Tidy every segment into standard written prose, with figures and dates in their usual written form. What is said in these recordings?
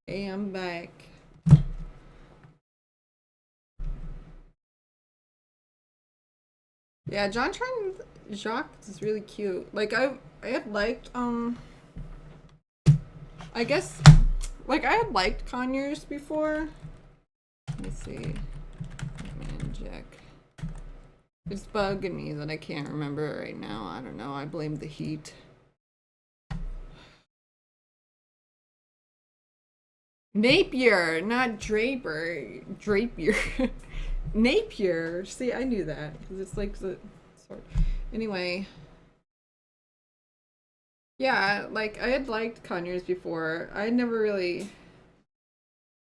Hey, I'm back. Yeah, John Tran Jacques is really cute. Like I had liked I guess like I had liked Conyers before. Let me see. Man, Jack. It's bugging me that I can't remember right now. I don't know. I blame the heat. Napier, not Draper. Drapier. Napier. See, I knew that because it's like the sort. Anyway, yeah, like I had liked Conyers before. I had never really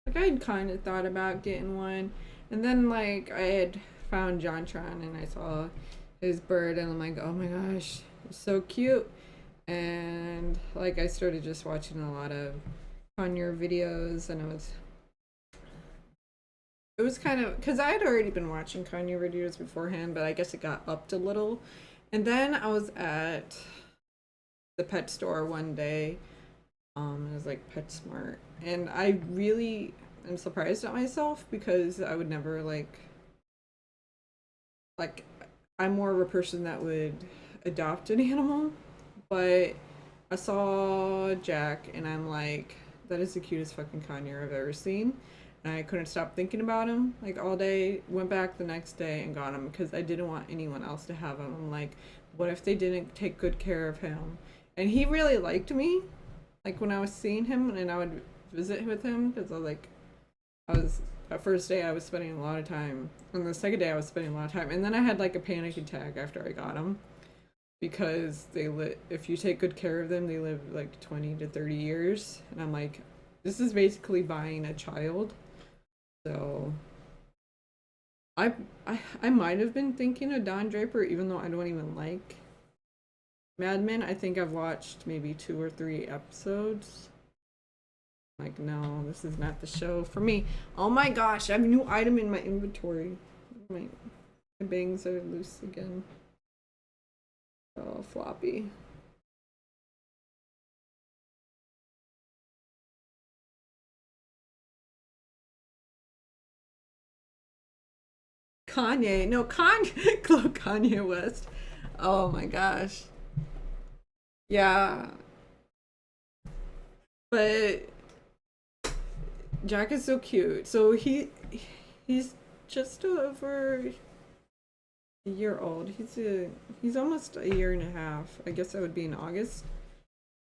like I had kind of thought about getting one, and then like I had found JonTron and I saw his bird and I'm like, oh my gosh, it's so cute. And like I started just watching a lot of Conure videos, and it was kind of because I had already been watching Conure videos beforehand, but I guess it got upped a little. And then I was at the pet store one day. It was like PetSmart, and I really am surprised at myself because I would never like I'm more of a person that would adopt an animal, but I saw Jack and I'm like, that is the cutest fucking conure I've ever seen. And I couldn't stop thinking about him like all day. Went back the next day and got him because I didn't want anyone else to have him. I'm like, what if they didn't take good care of him? And he really liked me. Like when I was seeing him and I would visit with him because I was that first day I was spending a lot of time, and the second day I was spending a lot of time, and then I had like a panic attack after I got him because if you take good care of them they live like 20 to 30 years, and I'm like, this is basically buying a child. So I I might have been thinking of Don Draper even though I don't even like Mad Men. I think I've watched maybe 2 or 3 episodes. Like, no, this is not the show for me. Oh my gosh, I have a new item in my inventory. My bangs are loose again. Oh, floppy. Kanye. No, Kanye. Kanye West. Oh my gosh. Yeah. But Jack is so cute. So he's just over a year old. He's almost a year and a half. I guess that would be in August.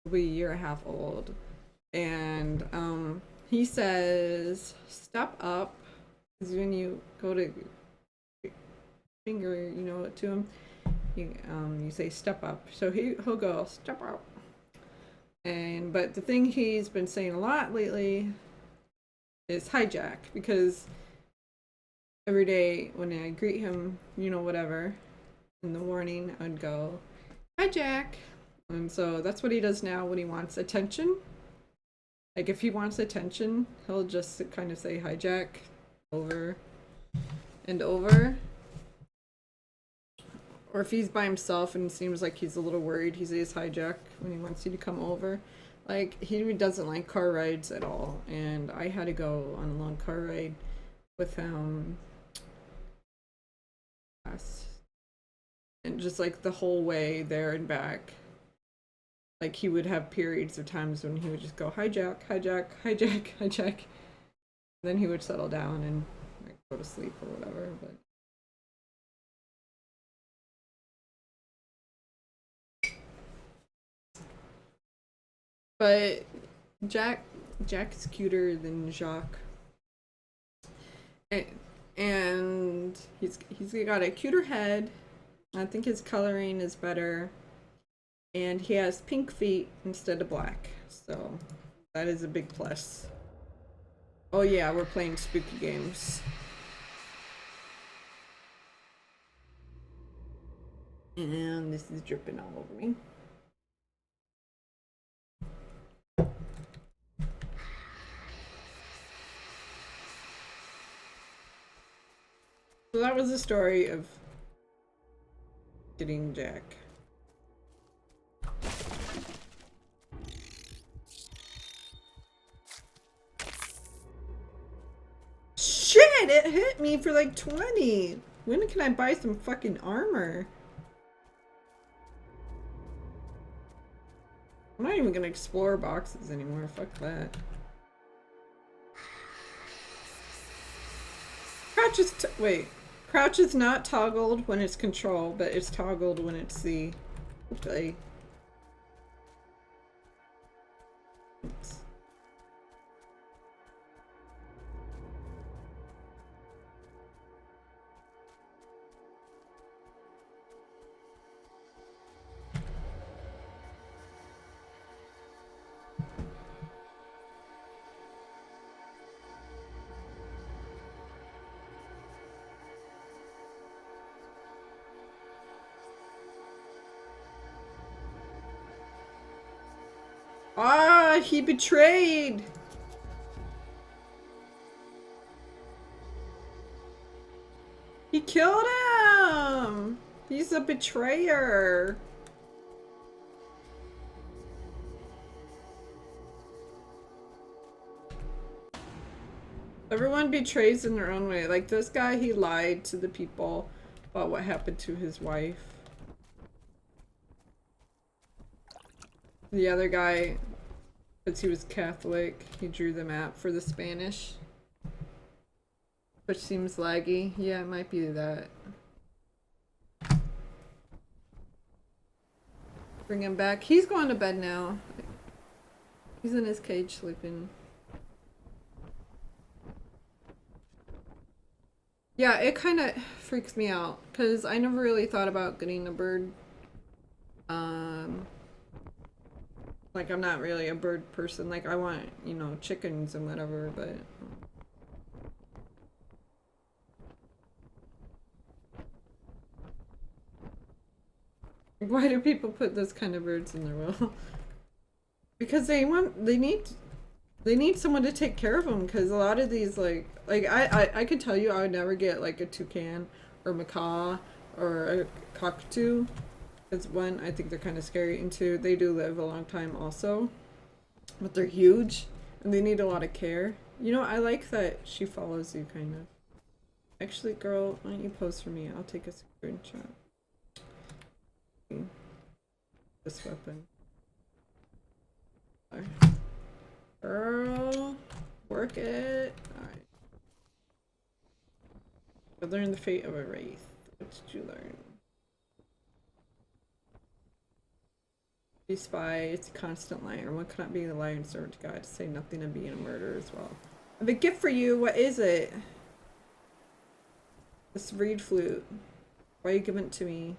He'll be a year and a half old. And he says, "Step up," because when you go to finger, to him, you say "step up." So he'll go "step up," and but the thing he's been saying a lot lately is "hijack," because every day when I greet him, whatever, in the morning, I'd go "hijack," and so that's what he does now when he wants attention. Like if he wants attention, he'll just kind of say hijack over and over. Or if he's by himself and seems like he's a little worried, he says hijack when he wants you to come over. Like he doesn't like car rides at all, and I had to go on a long car ride with him last, and just like the whole way there and back. Like he would have periods of times when he would just go hijack, hijack, hijack, hijack. Then he would settle down and like go to sleep or whatever. But Jack Jack's cuter than Jacques, and, and he's got a cuter head. I think his coloring is better, and he has pink feet instead of black. So that is a big plus. Oh yeah, we're playing spooky games. And this is dripping all over me. So that was the story of getting Jack. Shit, it hit me for like 20. When can I buy some fucking armor? I'm not even gonna explore boxes anymore. Fuck that. Crouch is wait. Crouch is not toggled when it's control, but it's toggled when it's the play. Oops. Ah, he betrayed! He killed him! He's a betrayer! Everyone betrays in their own way. Like this guy, he lied to the people about what happened to his wife. The other guy, because he was Catholic, he drew the map for the Spanish. Which seems laggy. Yeah, it might be that. Bring him back. He's going to bed now. He's in his cage sleeping. Yeah, it kind of freaks me out because I never really thought about getting a bird. Like I'm not really a bird person. Like I want, you know, chickens and whatever, but why do people put those kind of birds in their will? Because they need someone to take care of them. Because a lot of these I could tell you I would never get like a toucan or macaw or a cockatoo. Because one, I think they're kind of scary, and two, they do live a long time also, but they're huge and they need a lot of care. You know, I like that she follows you kind of. Actually, girl, why don't you pose for me? I'll take a screenshot. This weapon. Girl, work it. Alright. I learned the fate of a wraith. What did you learn? Be spy, it's a constant liar. One cannot be a liar and serve to God, to say nothing of being a murderer as well. I have a gift for you. What is it? This reed flute. Why are you giving it to me?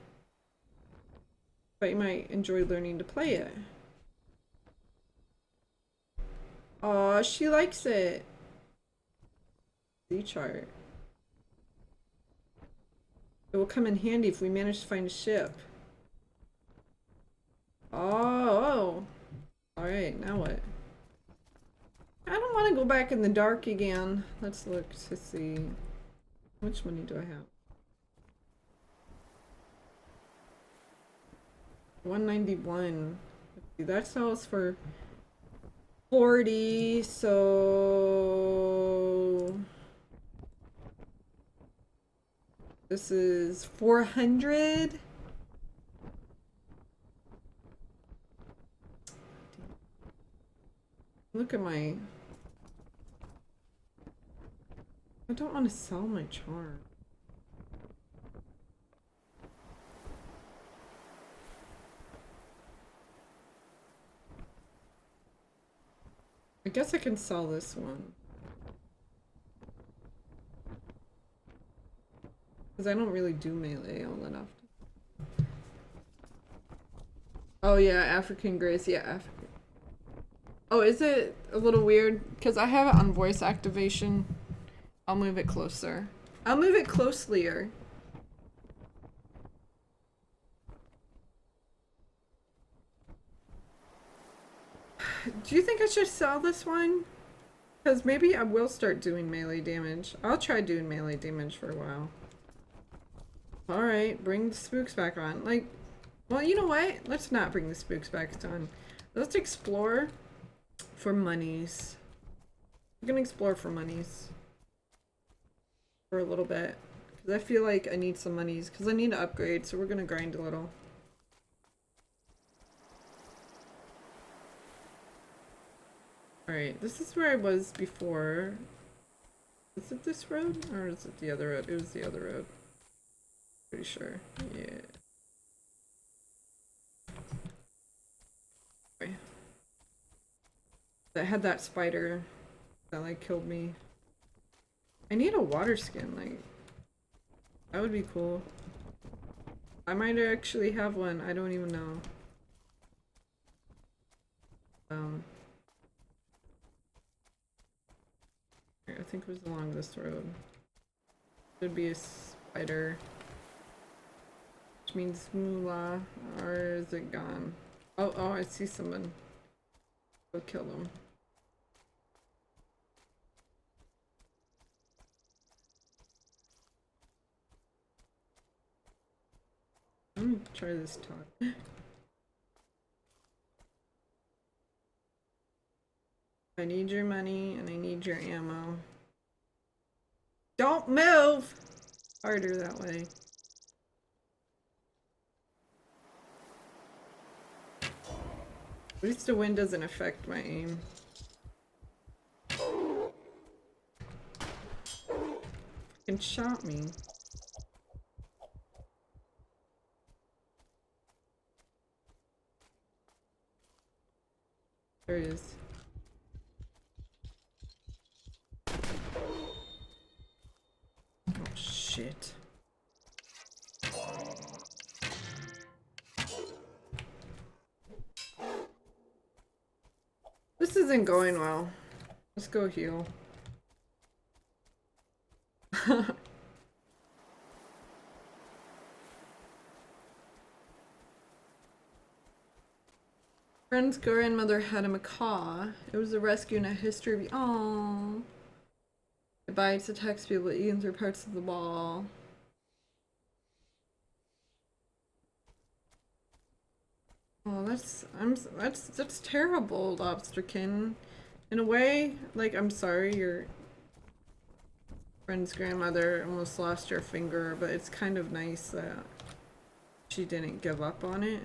But you might enjoy learning to play it. Aw, she likes it. Z-chart. It will come in handy if we manage to find a ship. Oh. Alright, now what? I don't want to go back in the dark again. Let's look to see. How much money do I have? 191. That sells for 40, so this is 400. Look at my... I don't want to sell my charm. I guess I can sell this one. Because I don't really do melee all that often. Oh yeah, African Grace. Yeah, African. Oh, is it a little weird? Because I have it on voice activation. I'll move it closer. I'll move it closelier. Do you think I should sell this one? Because maybe I will start doing melee damage. I'll try doing melee damage for a while. Alright, bring the spooks back on. Like, well, you know what? Let's not bring the spooks back on. Let's explore for monies. I'm gonna explore for monies. for a little bit. Because I feel like I need some monies. Because I need to upgrade, so we're gonna grind a little. Alright, this is where I was before. Is it this road? Or is it the other road? It was the other road. Pretty sure. Yeah. Okay. That had that spider that like killed me. I need a water skin, like that would be cool. I might actually have one, I don't even know. I think it was along this road. Should be a spider. Which means moolah. Or is it gone? Oh, I see someone. Go kill them. Let me try this talk. I need your money and I need your ammo. Don't move! Harder that way. At least the wind doesn't affect my aim. Fucking shot me. There he is. Oh shit. This isn't going well. Let's go heal. Friend's grandmother had a macaw. It was a rescue and a history. Aww. It bites, attacks people, eating through parts of the wall. Oh, that's terrible, Lobsterkin. In a way, like I'm sorry your friend's grandmother almost lost her finger, but it's kind of nice that she didn't give up on it.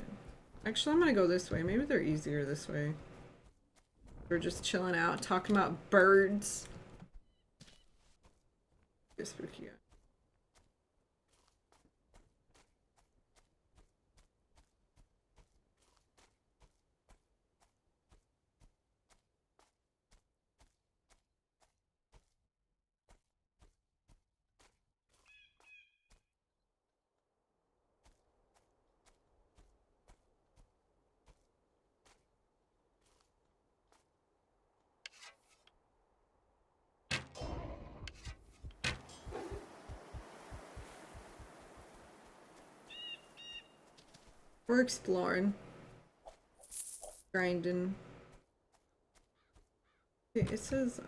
Actually, I'm gonna go this way. Maybe they're easier this way. We're just chilling out, talking about birds. Get spooky. We're exploring. Grinding. It says